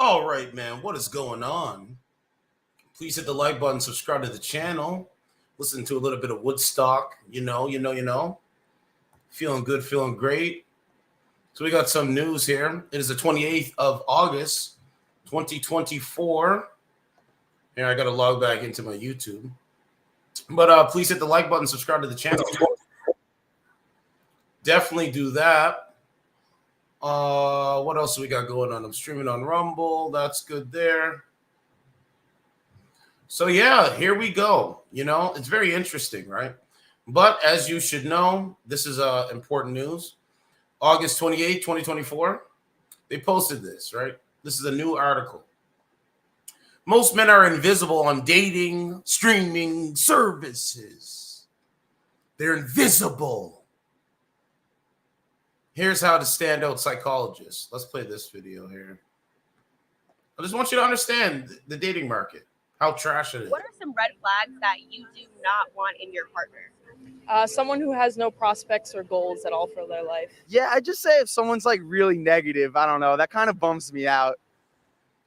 All right, man. What is going on? Please hit the like button, subscribe to the channel, listen to a little bit of Woodstock. Feeling good, feeling great. So we got some news here. It is the 28th of August, 2024. Here, I got to log back into my YouTube. But please hit the like button, subscribe to the channel. Definitely do that. What else do we got going on? I'm streaming on Rumble. That's good there. So yeah, here we go. It's very interesting, right? But as you should know, this is important news. August 28th, 2024. They posted this, right? This is a new article. Most men are invisible on dating, streaming services. They're invisible. Here's how to stand out psychologists. Let's play this video here. I just want you to understand the dating market, how trash it is. What are some red flags that you do not want in your partner? Someone who has no prospects or goals at all for their life. Yeah, I just say if someone's like really negative, I don't know, that kind of bums me out.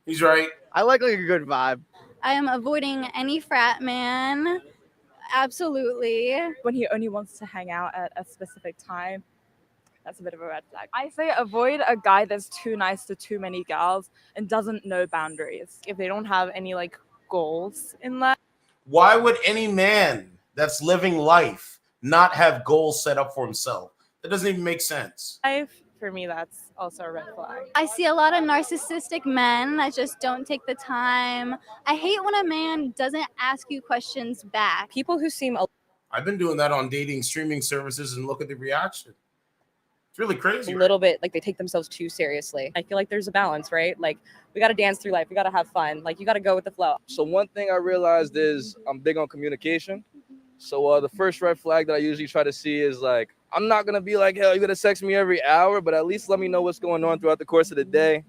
He's right. I like a good vibe. I am avoiding any frat man. Absolutely. When he only wants to hang out at a specific time, that's a bit of a red flag. I say avoid a guy that's too nice to too many gals and doesn't know boundaries. If they don't have any like goals in life. Why would any man that's living life not have goals set up for himself? That doesn't even make sense. For me, that's also a red flag. I see a lot of narcissistic men that just don't take the time. I hate when a man doesn't ask you questions back. People who seem I've been doing that on dating streaming services and look at the reaction. It's really crazy. a little bit like they take themselves too seriously. I feel like there's a balance, right? Like we got to dance through life. We got to have fun. Like you got to go with the flow. So one thing I realized is I'm big on communication. So the first red flag that I usually try to see is like, I'm not going to be like, hell, you got to text me every hour, but at least let me know what's going on throughout the course of the day.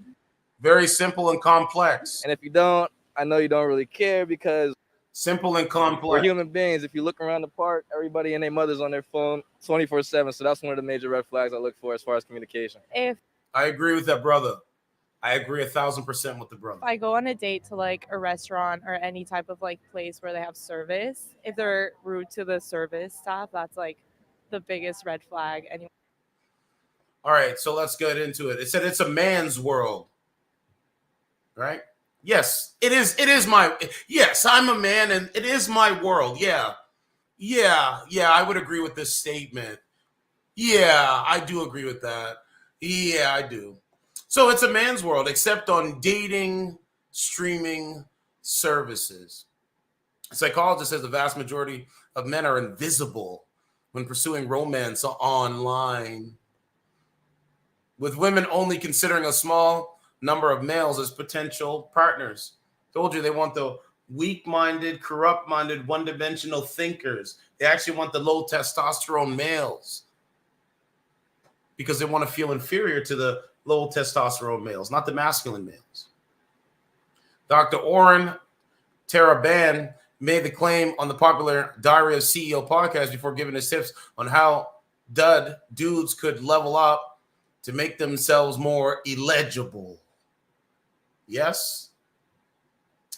Very simple and complex. And if you don't, I know you don't really care because Simple and complex. we're human beings. If you look around the park, everybody and their mother's on their phone 24/7. So that's one of the major red flags I look for as far as communication. If I agree with that brother. I agree 1,000% with the brother. I go on a date to like a restaurant or any type of like place where they have service, if they're rude to the service staff, that's like the biggest red flag. Anyway. All right, so let's get into it. It said it's a man's world, right? Yes, it is. It is yes, I'm a man and it is my world. Yeah, I would agree with this statement. Yeah, I do agree with that. Yeah, I do. So it's a man's world, except on dating, streaming services. A psychologist says the vast majority of men are invisible when pursuing romance online, with women only considering a small number of males as potential partners. Told you they want the weak-minded, corrupt-minded, one-dimensional thinkers. They actually want the low testosterone males because they want to feel inferior to the low testosterone males, not the masculine males. Dr. Oren Taraban made the claim on the popular Diary of CEO podcast before giving his tips on how dudes could level up to make themselves more illegible. Yes?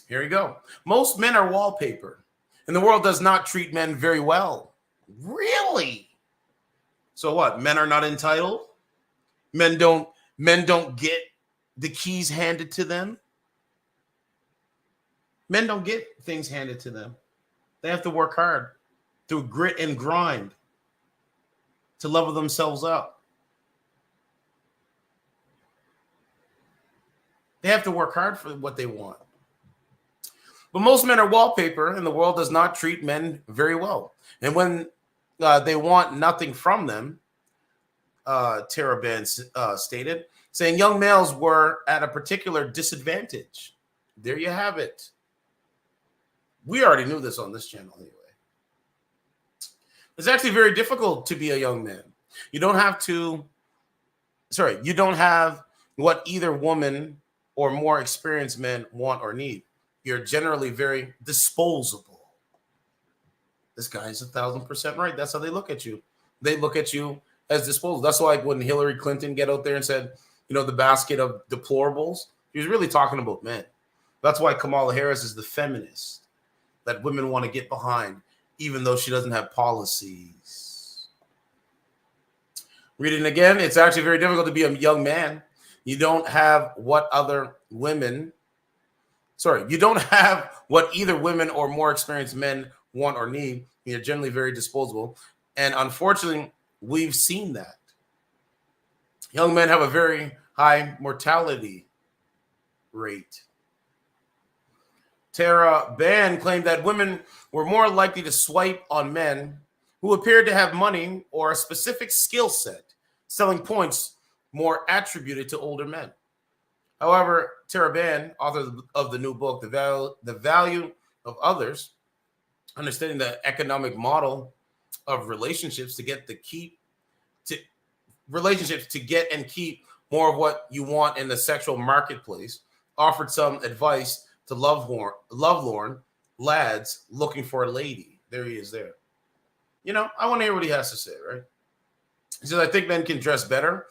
Here we go. Most men are wallpaper, and the world does not treat men very well. Really? So what? Men are not entitled? Men don't get the keys handed to them? Men don't get things handed to them. They have to work hard through grit and grind to level themselves up. They have to work hard for what they want. But most men are wallpaper, and the world does not treat men very well. And when they want nothing from them, Taraban stated, saying young males were at a particular disadvantage. There you have it. We already knew this on this channel anyway. It's actually very difficult to be a young man. You don't have what either woman or more experienced men want or need. You're generally very disposable. This guy is 1,000% right. That's how they look at you. They look at you as disposable. That's why when Hillary Clinton get out there and said, the basket of deplorables, He was really talking about men. That's why Kamala Harris is the feminist that women want to get behind, even though she doesn't have policies. Reading again, it's actually very difficult to be a young man. You don't have what either women or more experienced men want or need. You're generally very disposable. And unfortunately, we've seen that. Young men have a very high mortality rate. Taraban claimed that women were more likely to swipe on men who appeared to have money or a specific skill set, selling points more attributed to older men. However, Taraban, author of the new book, The Value of Others, understanding the economic model of relationships to get and keep more of what you want in the sexual marketplace, offered some advice to lovelorn lads looking for a lady. There he is there. I want to hear what he has to say, right? He says, I think men can dress better.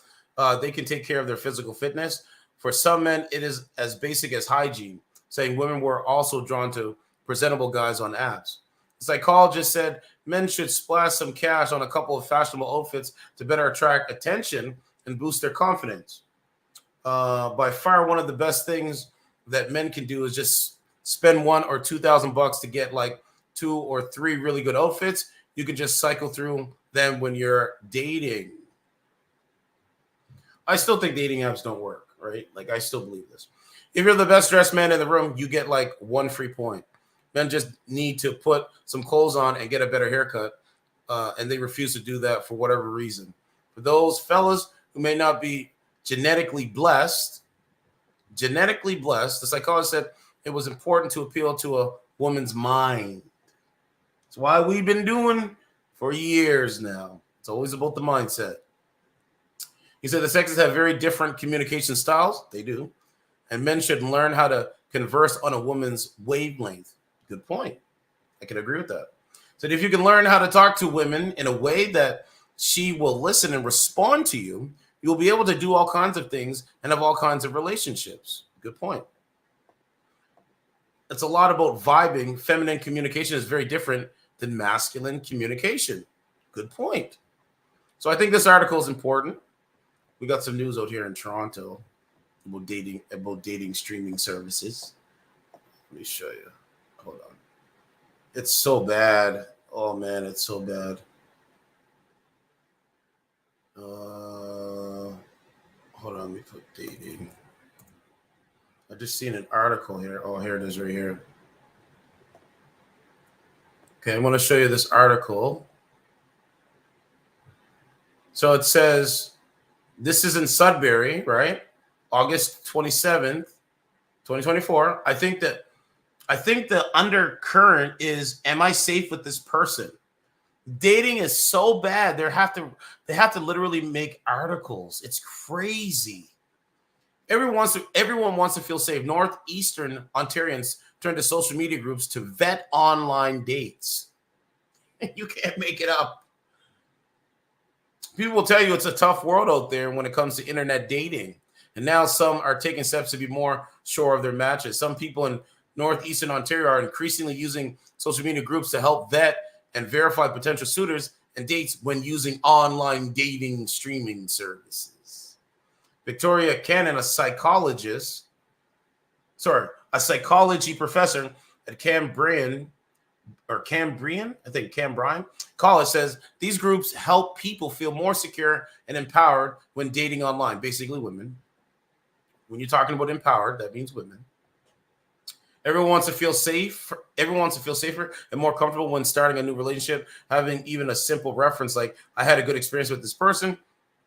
They can take care of their physical fitness. For some men, it is as basic as hygiene, saying women were also drawn to presentable guys on apps. The psychologist said men should splash some cash on a couple of fashionable outfits to better attract attention and boost their confidence. By far, one of the best things that men can do is just spend $1,000 or $2,000 to get like 2 or 3 really good outfits. You can just cycle through them when you're dating. I still think dating apps don't work, right? Like, I still believe this. If you're the best dressed man in the room, you get like 1 free point. Men just need to put some clothes on and get a better haircut, and they refuse to do that for whatever reason. For those fellas who may not be genetically blessed, the psychologist said it was important to appeal to a woman's mind. It's why we've been doing for years now. It's always about the mindset. He said the sexes have very different communication styles. They do. And men should learn how to converse on a woman's wavelength. Good point. I can agree with that. So if you can learn how to talk to women in a way that she will listen and respond to you, you'll be able to do all kinds of things and have all kinds of relationships. Good point. It's a lot about vibing. Feminine communication is very different than masculine communication. Good point. So I think this article is important. We got some news out here in Toronto about dating streaming services. Let me show you. Hold on. It's so bad. Oh man, it's so bad. Hold on, let me put dating. I just seen an article here. Oh, here it is right here. Okay, I want to show you this article. So it says, this is in Sudbury, right? August 27th, 2024. I think the undercurrent is, am I safe with this person? Dating is so bad. They have to literally make articles. It's crazy. Everyone wants to feel safe. Northeastern Ontarians turn to social media groups to vet online dates. You can't make it up. People will tell you it's a tough world out there when it comes to internet dating. And now some are taking steps to be more sure of their matches. Some people in Northeastern Ontario are increasingly using social media groups to help vet and verify potential suitors and dates when using online dating streaming services. Victoria Cannon, a psychology professor at Cambrian College, says these groups help people feel more secure and empowered when dating online. Basically, women. When you're talking about empowered, that means women. Everyone wants to feel safe. Everyone wants to feel safer and more comfortable when starting a new relationship. Having even a simple reference like "I had a good experience with this person"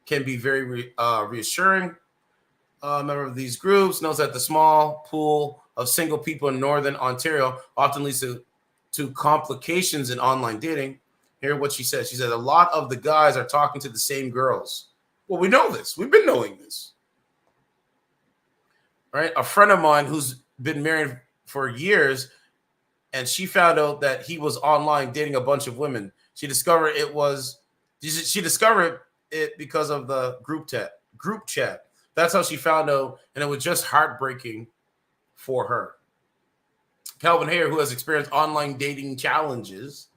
can be very reassuring. A member of these groups knows that the small pool of single people in Northern Ontario often leads to complications in online dating. Hear what she says. She said a lot of the guys are talking to the same girls. Well, we know this. We've been knowing this. Right? A friend of mine who's been married for years, and she found out that he was online dating a bunch of women. She discovered it because of the group chat. That's how she found out, and it was just heartbreaking for her. Calvin Hare, who has experienced online dating challenges,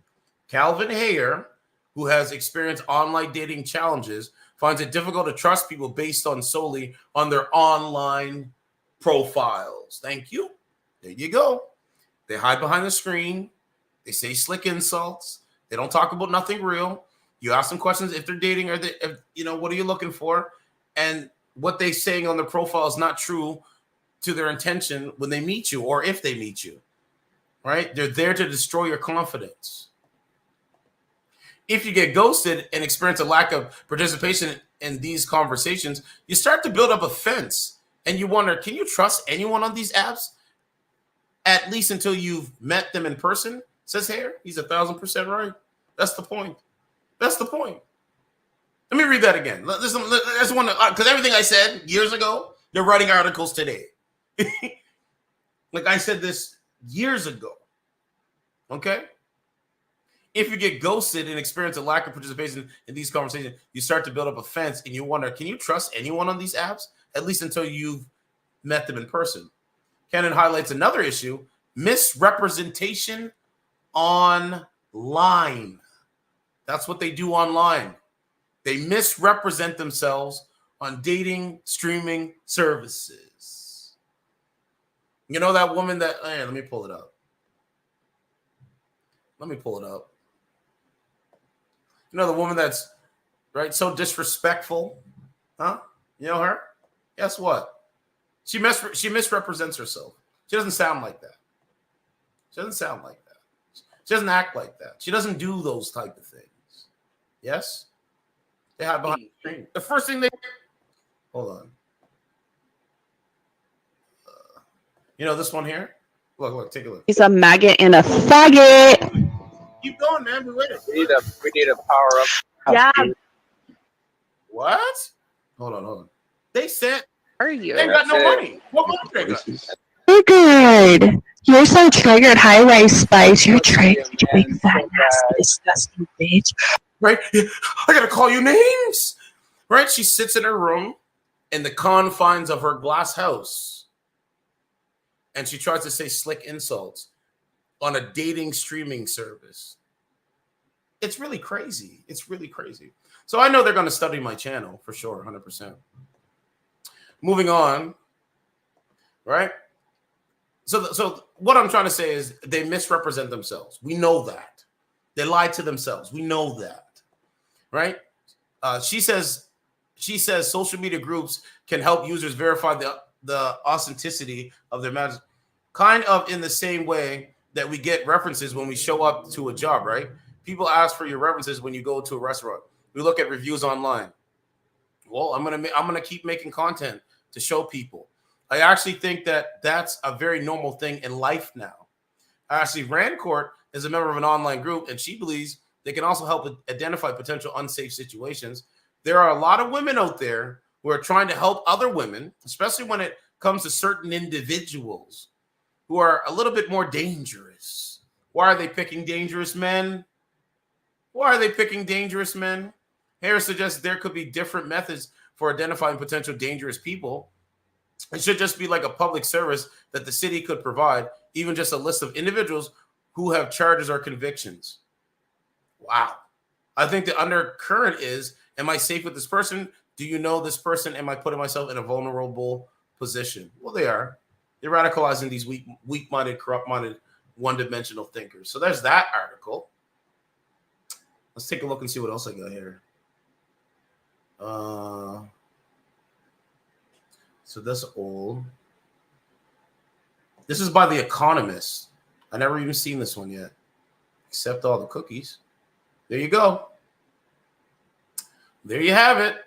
finds it difficult to trust people based on solely on their online profiles. Thank you. There you go. They hide behind the screen. They say slick insults. They don't talk about nothing real. You ask them questions if they're dating or what are you looking for? And what they're saying on their profile is not true to their intention when they meet you or if they meet you, right? They're there to destroy your confidence. If you get ghosted and experience a lack of participation in these conversations, you start to build up a fence and you wonder, can you trust anyone on these apps? At least until you've met them in person, says Hare. He's 1,000% right. That's the point. That's the point. Let me read that again. That's one because everything I said years ago, they're writing articles today. Like I said this years ago. Okay? If you get ghosted and experience a lack of participation in these conversations, you start to build up a fence and you wonder, can you trust anyone on these apps? At least until you've met them in person. Cannon highlights another issue, misrepresentation online. That's what they do online. They misrepresent themselves on dating streaming services. You know that woman that, let me pull it up. You know the woman that's, right, so disrespectful, huh? You know her? Guess what? She misrepresents herself. She doesn't sound like that. She doesn't act like that. She doesn't do those type of things. Yes? They hide behind the screen. The first thing hold on. This one here? Look, take a look. He's a maggot and a faggot. Keep going, man. We need a power up. Yeah. What? Hold on. They said Are you? they got no money. What money they got? Triggered. You're so triggered. High rise spice. You're triggered. You big fat nasty disgusting bitch. Right? I gotta call you names. Right? She sits in her room in the confines of her glass house. And she tries to say slick insults on a dating streaming service. It's really crazy. So I know they're going to study my channel for sure, 100%. Moving on, right? So what I'm trying to say is they misrepresent themselves. We know that. They lie to themselves. We know that, right? She says social media groups can help users verify the authenticity of their messages, kind of in the same way that we get references when we show up to a job, right? People ask for your references when you go to a restaurant. We look at reviews online. Well, I'm gonna keep making content to show people. I actually think that that's a very normal thing in life now. Actually, Rancourt is a member of an online group, and she believes they can also help identify potential unsafe situations. There are a lot of women out there who are trying to help other women, especially when it comes to certain individuals who are a little bit more dangerous. Why are they picking dangerous men? Harris suggests there could be different methods for identifying potential dangerous people. It should just be like a public service that the city could provide, even just a list of individuals who have charges or convictions. Wow. I think the undercurrent is, am I safe with this person? Do you know this person? Am I putting myself in a vulnerable position? Well, they are. They're radicalizing these weak-minded, corrupt-minded, one-dimensional thinkers. So there's that article. Let's take a look and see what else I got here. So that's old. This is by The Economist. I never even seen this one yet. Accept all the cookies. There you go. There you have it.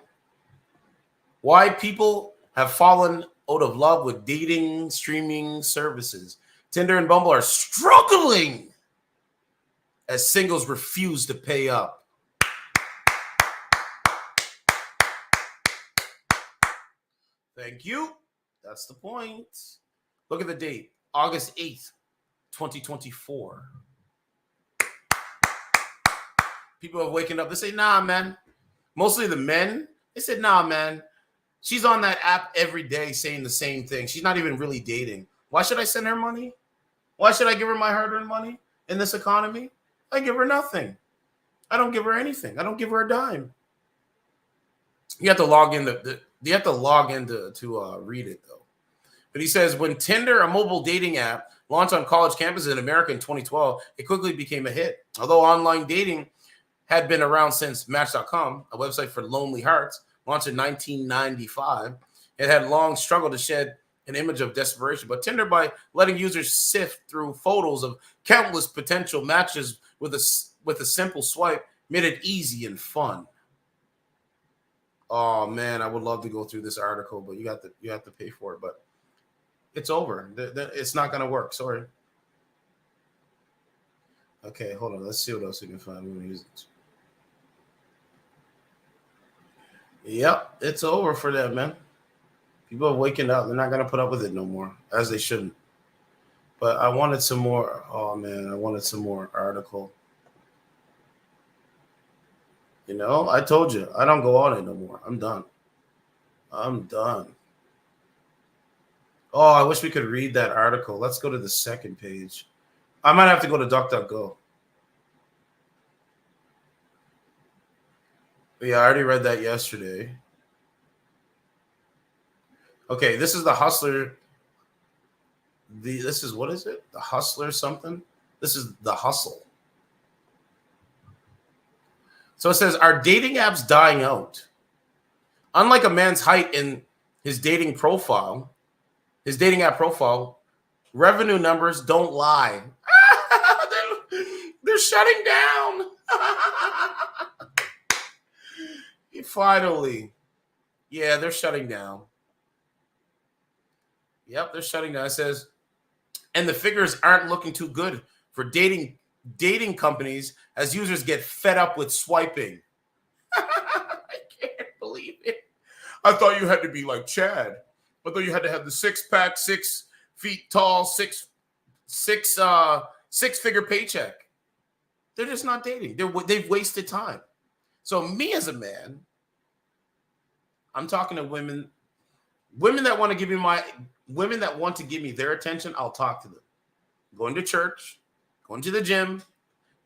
Why people have fallen out of love with dating streaming services. Tinder and Bumble are struggling as singles refuse to pay up. Thank you. That's the point. Look at the date, August 8th, 2024. People are waking up. They say, nah, man. Mostly the men. They said, nah, man. She's on that app every day saying the same thing. She's not even really dating. Why should I send her money? Why should I give her my hard-earned money in this economy? I give her nothing. I don't give her anything. I don't give her a dime. You have to log in to read it though. But he says when Tinder, a mobile dating app, launched on college campuses in America in 2012, it quickly became a hit. Although online dating had been around since Match.com, a website for lonely hearts, launched in 1995, it had long struggled to shed an image of desperation. But Tinder, by letting users sift through photos of countless potential matches with a simple swipe, made it easy and fun. Oh man, I would love to go through this article, but you have to pay for it. But it's over. It's not gonna work. Sorry. Okay, hold on. Let's see what else we can find. I'm gonna use it. Yep, it's over for them, man. People are waking up. They're not gonna put up with it no more, as they shouldn't. But I wanted some more. Oh man, I wanted some more article. You know, I told you I don't go on it no more. I'm done. I'm done. Oh, I wish we could read that article. Let's go to the second page. I might have to go to DuckDuckGo. Yeah, I already read that yesterday. Okay, this is the Hustler. This is, what is it? The Hustler something? This is the Hustle. So it says, are dating apps dying out? Unlike a man's height in his dating app profile, revenue numbers don't lie. they're shutting down. Finally. Yeah, they're shutting down. Yep, they're shutting down. It says, and the figures aren't looking too good for dating companies as users get fed up with swiping. I can't believe it. I thought you had to be like Chad. I thought you had to have the 6-pack, 6 feet tall, six-figure paycheck. They're just not dating. They've wasted time. So me as a man, I'm talking to women that want to give me their attention. I'll talk to them. Going to church, going to the gym,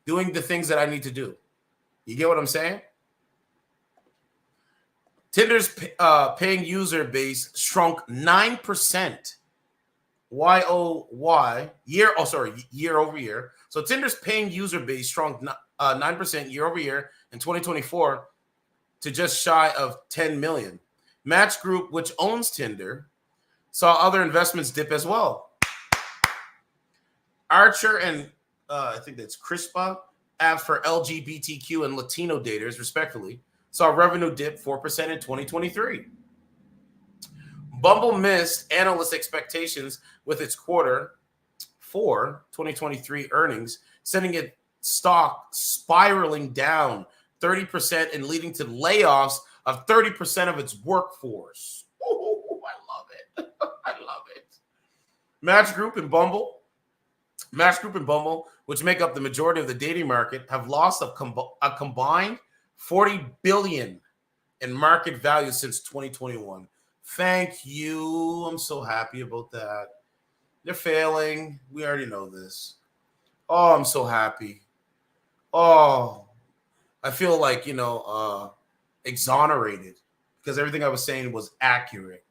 doing the things that I need to do. You get what I'm saying? Tinder's paying user base shrunk 9%. Year over year. So Tinder's paying user base shrunk 9% year over year in 2024 to just shy of 10 million. Match Group, which owns Tinder, saw other investments dip as well. Archer and I think that's Crispa, apps for LGBTQ and Latino daters, respectively, saw revenue dip 4% in 2023. Bumble missed analyst expectations with its quarter 4 2023 earnings, sending its stock spiraling down 30% and leading to layoffs of 30% of its workforce. Ooh, I love it. I love it. Match Group and Bumble, which make up the majority of the dating market, have lost a combined $40 billion in market value since 2021. Thank you. I'm so happy about that. They're failing. We already know this. Oh, I'm so happy. Oh, I feel like, exonerated because everything I was saying was accurate.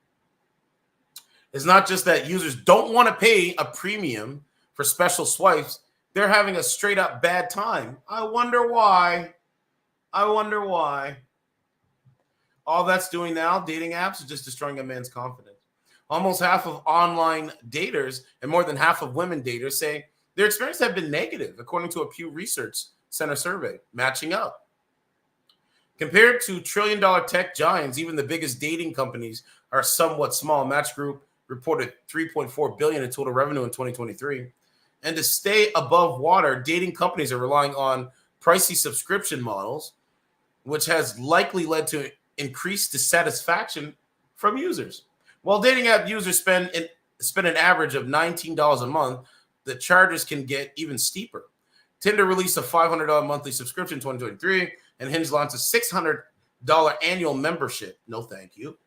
It's not just that users don't want to pay a premium for special swipes. They're having a straight up bad time. I wonder why. All that's doing now, dating apps, is just destroying a man's confidence. Almost half of online daters and more than half of women daters say their experiences have been negative, according to a Pew Research Center survey, matching up. Compared to trillion-dollar tech giants, even the biggest dating companies are somewhat small. Match Group reported $3.4 billion in total revenue in 2023. And to stay above water, dating companies are relying on pricey subscription models, which has likely led to increased dissatisfaction from users. While dating app users spend an average of $19 a month, the charges can get even steeper. Tinder released a $500 monthly subscription in 2023, and Hinge launched a $600 annual membership. No, thank you.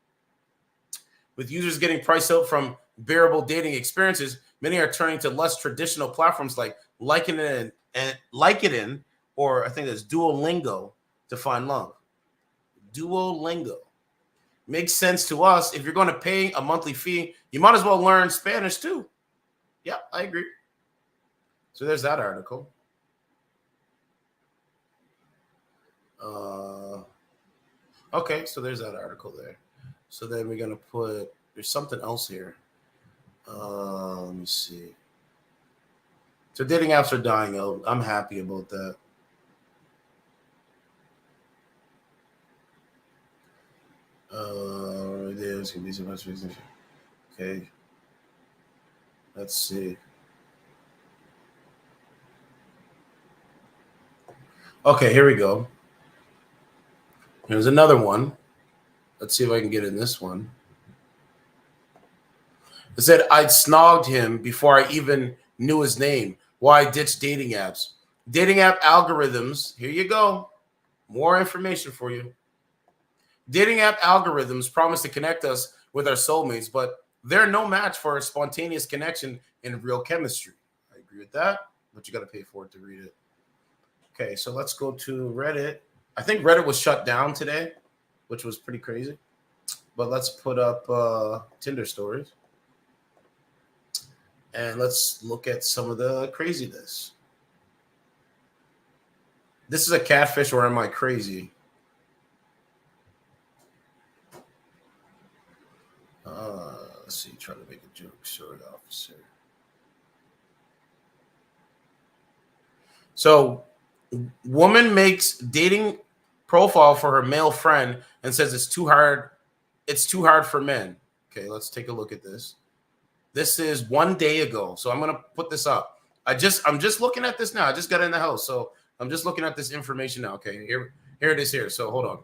With users getting priced out from bearable dating experiences, many are turning to less traditional platforms like LinkedIn or I think that's Duolingo to find love. Duolingo. Makes sense to us. If you're going to pay a monthly fee, you might as well learn Spanish too. Yeah, I agree. So there's that article. Okay, so there's that article there. So then we're going to put, there's something else here. Let me see. So dating apps are dying out. I'm happy about that. There's gonna be so much reason. Okay. Let's see. Okay, here we go. Here's another one. Let's see if I can get in this one. It said I'd snogged him before I even knew his name. Why I ditched dating apps. Dating app algorithms. Here you go. More information for you. Dating app algorithms promise to connect us with our soulmates, but they're no match for a spontaneous connection and real chemistry. I agree with that, but you got to pay for it to read it. Okay, so let's go to Reddit. I think Reddit was shut down today, which was pretty crazy. But let's put up Tinder stories. And let's look at some of the craziness. This is a catfish, or am I crazy? Let's see, try to make a joke. Sorry, officer. So, woman makes dating profile for her male friend and says it's too hard. It's too hard for men. Okay, let's take a look at this. This is 1 day ago. So I'm gonna put this up. I'm just looking at this now. I just got in the house, so I'm just looking at this information now. Okay, here it is here. So hold on.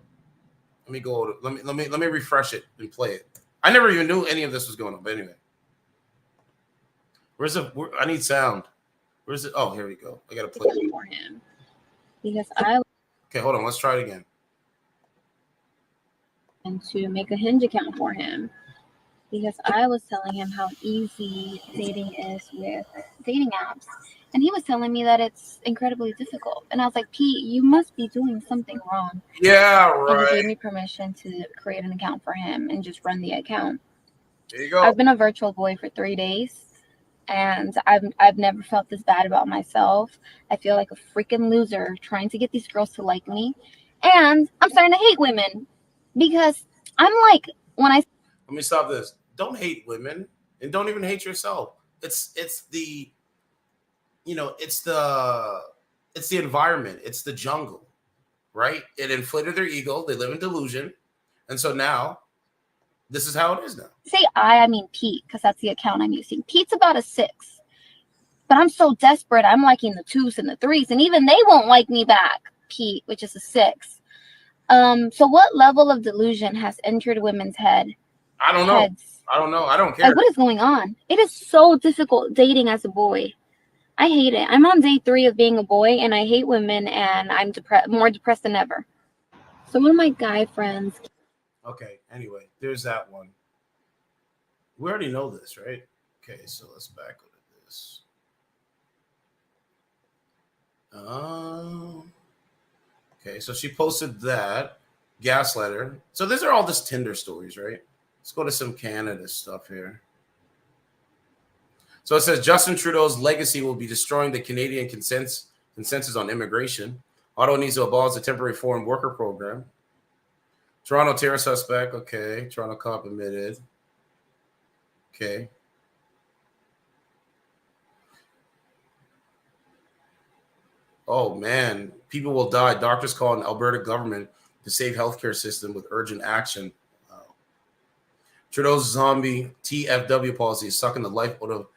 Let me go. Let me refresh it and play it. I never even knew any of this was going on. But anyway, I need sound. Where's it? Oh, here we go. I gotta play it for him because I Okay, hold on. Let's try it again. and to make a Hinge account for him because I was telling him how easy dating is with dating apps. And he was telling me that it's incredibly difficult. And I was like, Pete, you must be doing something wrong. Yeah, And he right. gave me permission to create an account for him and just run the account. There you go. I've been a virtual boy for 3 days. And I've never felt this bad about myself. I feel like a freaking loser trying to get these girls to like me. And I'm starting to hate women because I'm like, when I... Let me stop this. Don't hate women and don't even hate yourself. It's the environment. It's the jungle, right? It inflated their ego. They live in delusion. And so now this is how it is now. Say I mean Pete, because that's the account I'm using. Pete's about a 6. But I'm so desperate. I'm liking the 2s and the 3s. And even they won't like me back, Pete, which is a 6. So what level of delusion has entered women's head? I don't know. Heads? I don't know. I don't care. Like, what is going on? It is so difficult dating as a boy. I hate it. I'm on day 3 of being a boy, and I hate women, and I'm more depressed than ever. So one of my guy friends... Okay, anyway, there's that one. We already know this, right? Okay, so let's back up to this. Okay, so she posted that. Gaslight her. So these are all just Tinder stories, right? Let's go to some Canada stuff here. So it says Justin Trudeau's legacy will be destroying the Canadian consensus on immigration. Ottawa needs to abolish the temporary foreign worker program. Toronto terror suspect. Okay. Toronto cop admitted. Okay. Oh, man. People will die. Doctors call on Alberta government to save healthcare system with urgent action. Wow. Trudeau's zombie TFW policy is sucking the life out of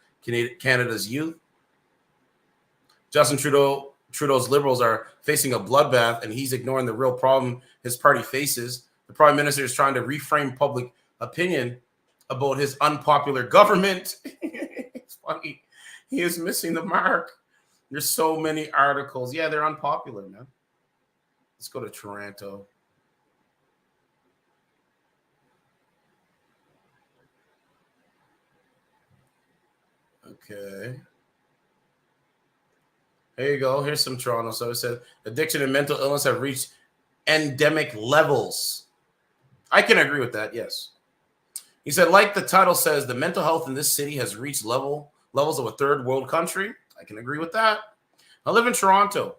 Canada's youth. Justin Trudeau's Liberals are facing a bloodbath, and he's ignoring the real problem his party faces. The Prime Minister is trying to reframe public opinion about his unpopular government. It's funny. He is missing the mark. There's so many articles. Yeah, they're unpopular, man. Let's go to Toronto. Okay. Here you go. Here's some Toronto. So it said addiction and mental illness have reached endemic levels. I can agree with that. Yes. He said, like the title says, the mental health in this city has reached levels of a third world country. I can agree with that. I live in Toronto.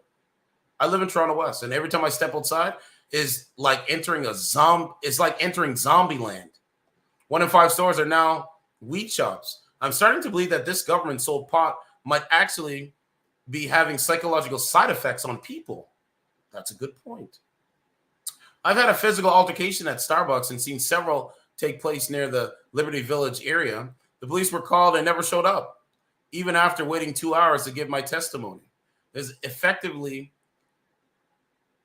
I live in Toronto West, and every time I step outside is like entering a zombie. It's like entering zombie land. 1 in 5 stores are now weed shops. I'm starting to believe that this government sold pot might actually be having psychological side effects on people. That's a good point. I've had a physical altercation at Starbucks and seen several take place near the Liberty Village area. The police were called and never showed up, even after waiting 2 hours to give my testimony. There's effectively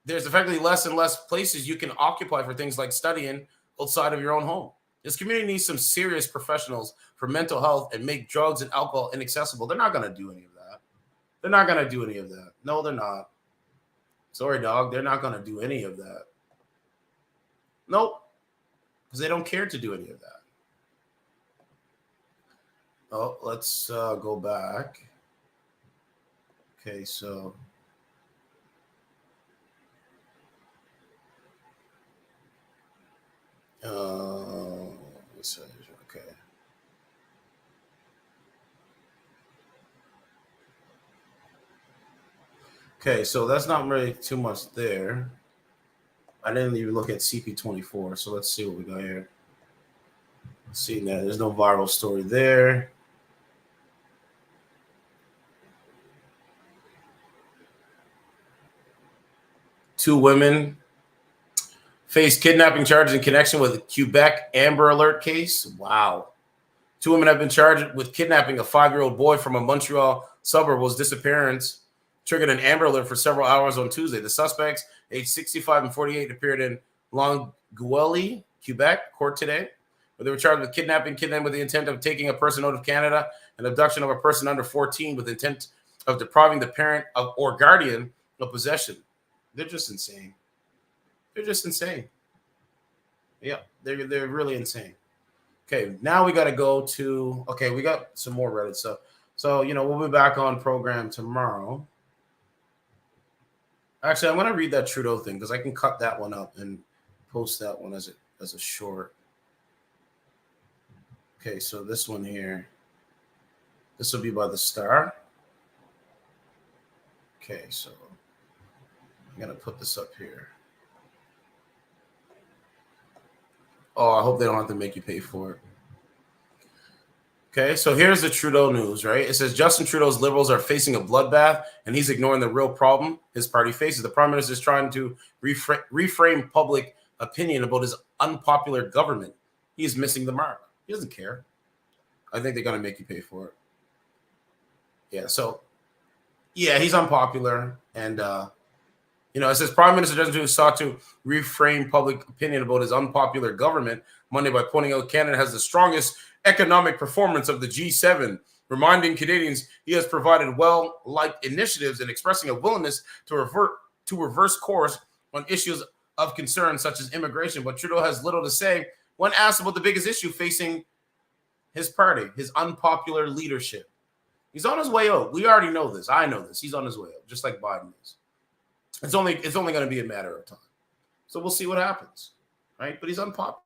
less and less places you can occupy for things like studying outside of your own home. This community needs some serious professionals for mental health and make drugs and alcohol inaccessible. They're not going to do any of that. They're not going to do any of that. No, they're not. Sorry, dog. They're not going to do any of that. Nope. Because they don't care to do any of that. Oh, let's go back. Okay, so... okay. Okay, so that's not really too much there. I didn't even look at CP24, so let's see what we got here. See that there's no viral story there. Two women face kidnapping charges in connection with the Quebec Amber Alert case. Wow. 2 women have been charged with kidnapping a 5-year-old boy from a Montreal suburb whose disappearance triggered an Amber Alert for several hours on Tuesday. The suspects, aged 65 and 48, appeared in Longueuil, Quebec, court today, where they were charged with kidnapping with the intent of taking a person out of Canada and abduction of a person under 14 with the intent of depriving the parent of or guardian of possession. They're just insane. They're just insane. Yeah, they're really insane. Okay, now we got to go to, okay, we got some more Reddit stuff. So, we'll be back on program tomorrow. Actually, I'm going to read that Trudeau thing because I can cut that one up and post that one as a short. Okay, so this one here, this will be by the Star. Okay, so I'm going to put this up here. Oh, I hope they don't have to make you pay for it. Okay, so here's the Trudeau news, right? It says Justin Trudeau's Liberals are facing a bloodbath, and he's ignoring the real problem his party faces. The Prime Minister is trying to reframe public opinion about his unpopular government. He is missing the mark. He doesn't care. I think they're going to make you pay for it. Yeah, so, yeah, he's unpopular, and it says Prime Minister Justin Trudeau sought to reframe public opinion about his unpopular government Monday by pointing out Canada has the strongest economic performance of the G7, reminding Canadians he has provided well-liked initiatives and expressing a willingness to reverse course on issues of concern such as immigration. But Trudeau has little to say when asked about the biggest issue facing his party, his unpopular leadership. He's on his way out. We already know this. I know this. He's on his way out, just like Biden is. It's only going to be a matter of time. So we'll see what happens, right? But he's unpopular.